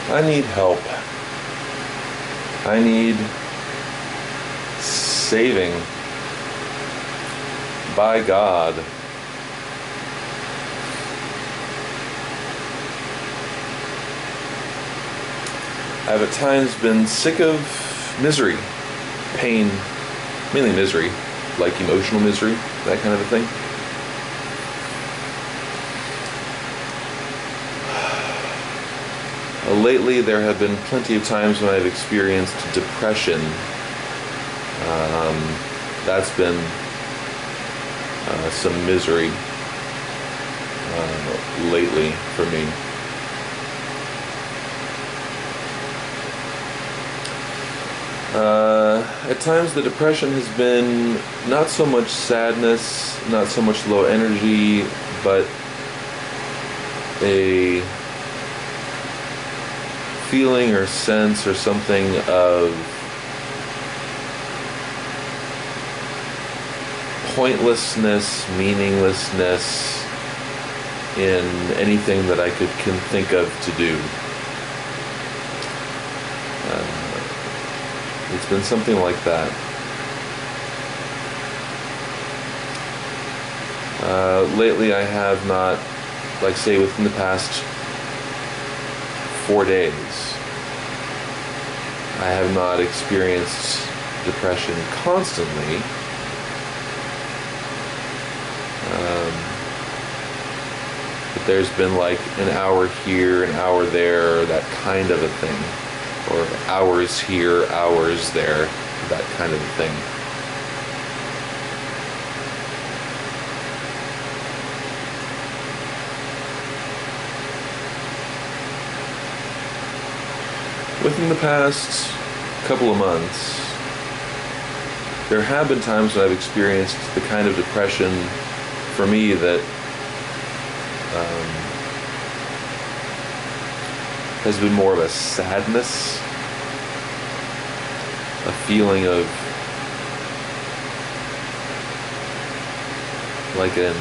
I need help. I need saving by God. I've at times been sick of misery, pain, mainly misery, like emotional misery, that kind of a thing. Lately, there have been plenty of times when I've experienced depression. That's been some misery lately for me. At times, the depression has been not so much sadness, not so much low energy, but a feeling or sense or something of pointlessness, meaninglessness in anything that I can think of to do. It's been something like that. Lately I have not, like say within the past 4 days, I have not experienced depression constantly. But there's been like an hour here, an hour there, that kind of a thing. Or hours here, hours there, that kind of a thing. Within the past couple of months, there have been times when I've experienced the kind of depression for me that has been more of a sadness, a feeling of like a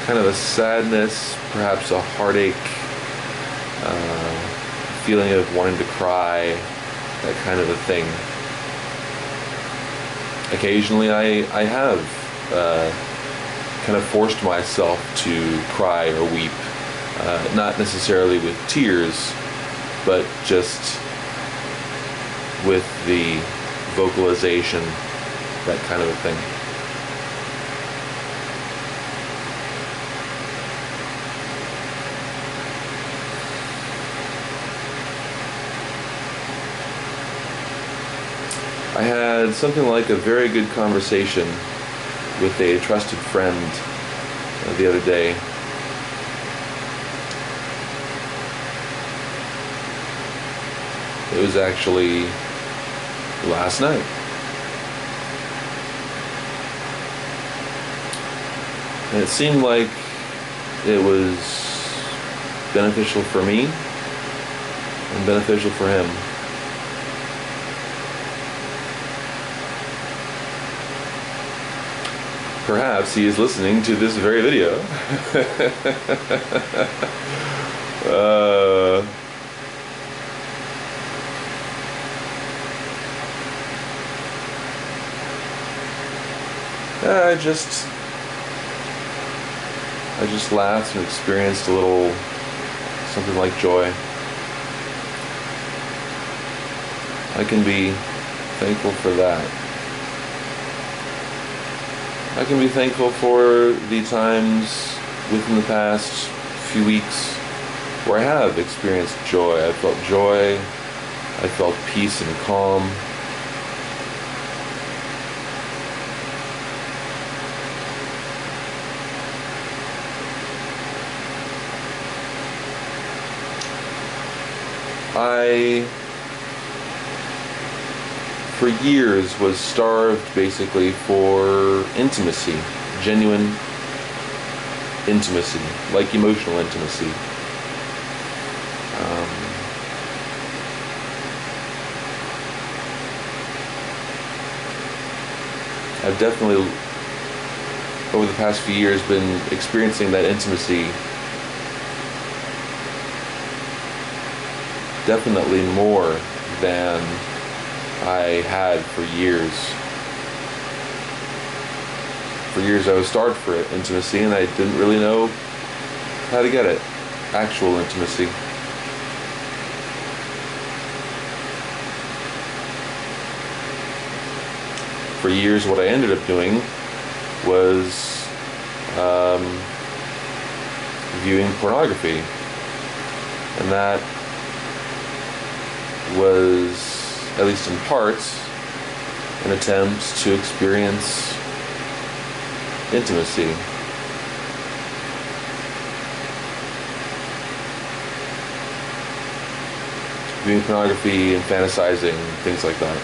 kind of a sadness, perhaps a heartache, feeling of wanting to cry, that kind of a thing. Occasionally I have kind of forced myself to cry or weep, not necessarily with tears, but just with the vocalization, that kind of a thing. I had something like a very good conversation with a trusted friend the other day. It was actually last night. And it seemed like it was beneficial for me and beneficial for him. Perhaps he is listening to this very video. I just laughed and experienced a little something like joy. I can be thankful for that. I can be thankful for the times within the past few weeks where I have experienced joy. I felt joy, I felt peace and calm. I, for years, was starved basically for intimacy, genuine intimacy, like emotional intimacy. I've definitely, over the past few years, been experiencing that intimacy definitely more than I had for years. For years I was starved for intimacy, and I didn't really know how to get it. Actual intimacy. For years, what I ended up doing was viewing pornography. And that was, at least in parts, an attempt to experience intimacy. Viewing pornography and fantasizing, things like that.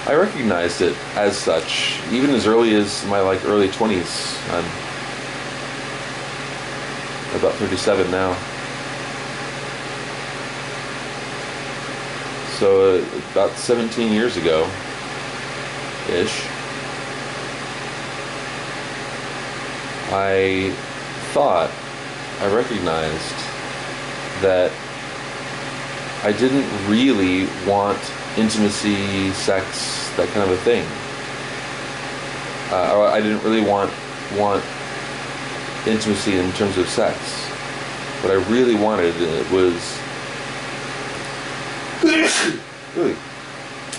I recognized it as such, even as early as my early 20s. I'm about 37 now. So about 17 years ago-ish, I recognized that I didn't really want intimacy, sex, that kind of a thing. Or I didn't really want intimacy in terms of sex. What I really wanted was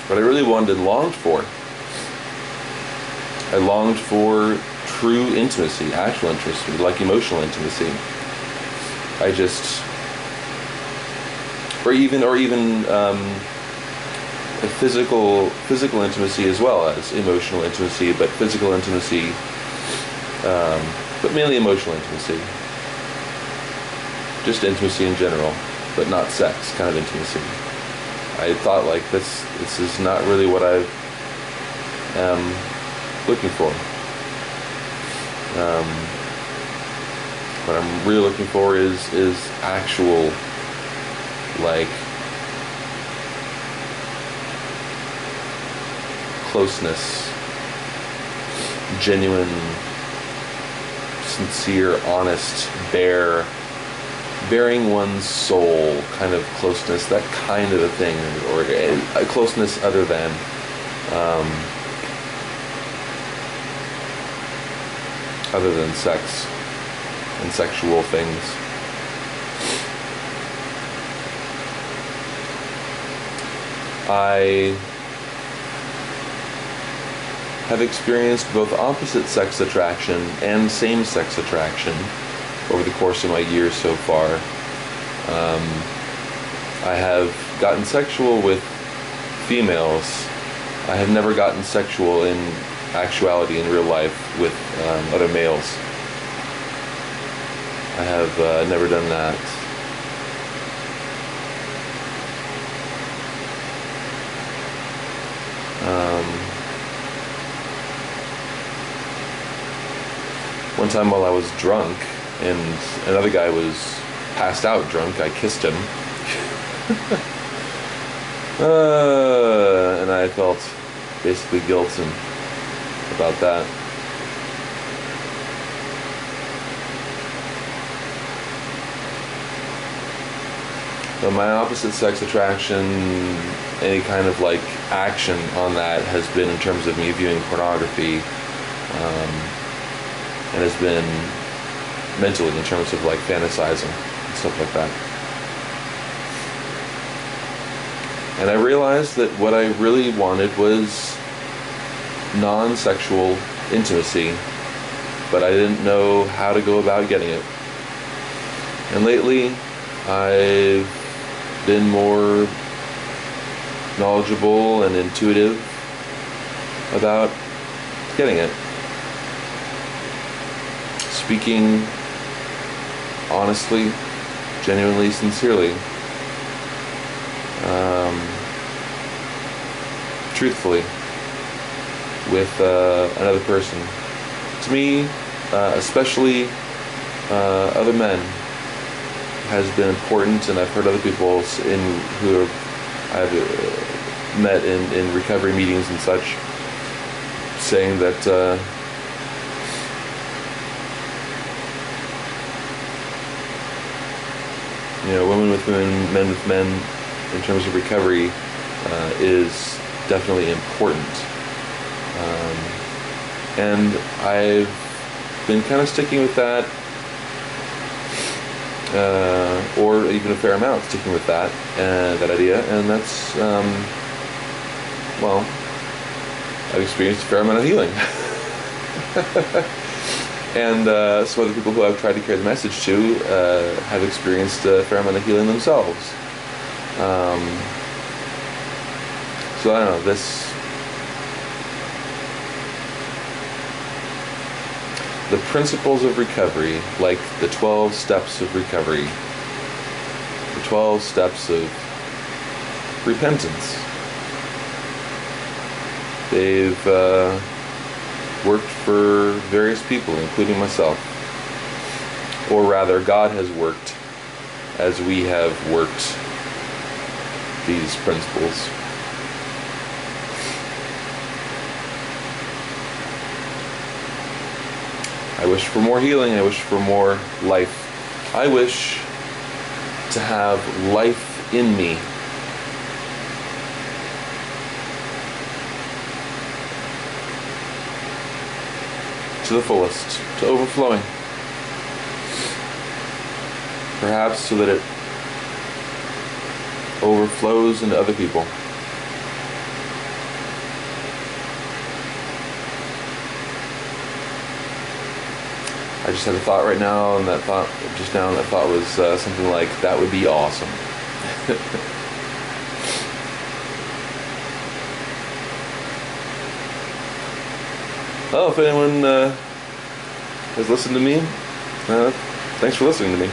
what I really wanted and longed for. I longed for true intimacy, actual intimacy, like emotional intimacy. I just, or even physical intimacy as well as emotional intimacy, but physical intimacy, but mainly emotional intimacy. Just intimacy in general, but not sex kind of intimacy. I thought this is not really what I am looking for. What I'm really looking for is actual, closeness, genuine, sincere, honest, bearing one's soul kind of closeness, that kind of a thing, or a closeness other than sex and sexual things. I have experienced both opposite sex attraction and same-sex attraction over the course of my years so far. I have gotten sexual with females. I have never gotten sexual in actuality in real life with other males. I have never done that. One time while I was drunk and another guy was passed out drunk, I kissed him. And I felt basically guilt about that. But my opposite sex attraction, any kind of action on that has been in terms of me viewing pornography, and has been mentally in terms of fantasizing and stuff like that. And I realized that what I really wanted was non-sexual intimacy, but I didn't know how to go about getting it. And lately, I've been more knowledgeable and intuitive about getting it. Speaking honestly, genuinely, sincerely, truthfully, with another person. To me, especially other men, has been important, and I've heard other people who I've met in recovery meetings and such saying that women with women, men with men, in terms of recovery, is definitely important. And I've been kind of sticking with that, or even a fair amount sticking with that idea, and that's, well, I've experienced a fair amount of healing. And some other people who I've tried to carry the message to have experienced a fair amount of healing themselves. So I don't know, the principles of recovery, like the 12 steps of recovery, the 12 steps of repentance, they've worked for various people, including myself. Or rather, God has worked as we have worked these principles. I wish for more healing. I wish for more life. I wish to have life in me. To the fullest, to overflowing. Perhaps so that it overflows into other people. I just had a thought right now, and that thought was something like, that would be awesome. Well, if anyone has listened to me, thanks for listening to me.